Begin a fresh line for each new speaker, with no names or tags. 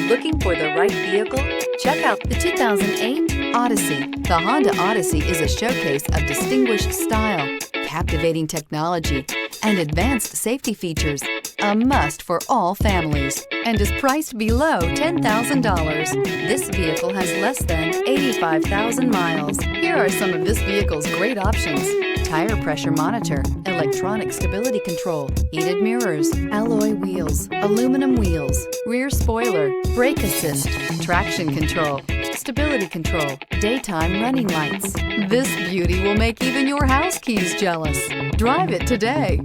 Looking for the right vehicle? Check out the 2008 Odyssey. The Honda Odyssey is a showcase of distinguished style, captivating technology, and advanced safety features. A must for all families, and is priced below $10,000. This vehicle has less than 85,000 miles. Here are some of this vehicle's great options: tire pressure monitor, electronic stability control, heated mirrors, alloy wheels, aluminum wheels, rear spoiler, brake assist, traction control, stability control, daytime running lights. This beauty will make even your house keys jealous. Drive it today.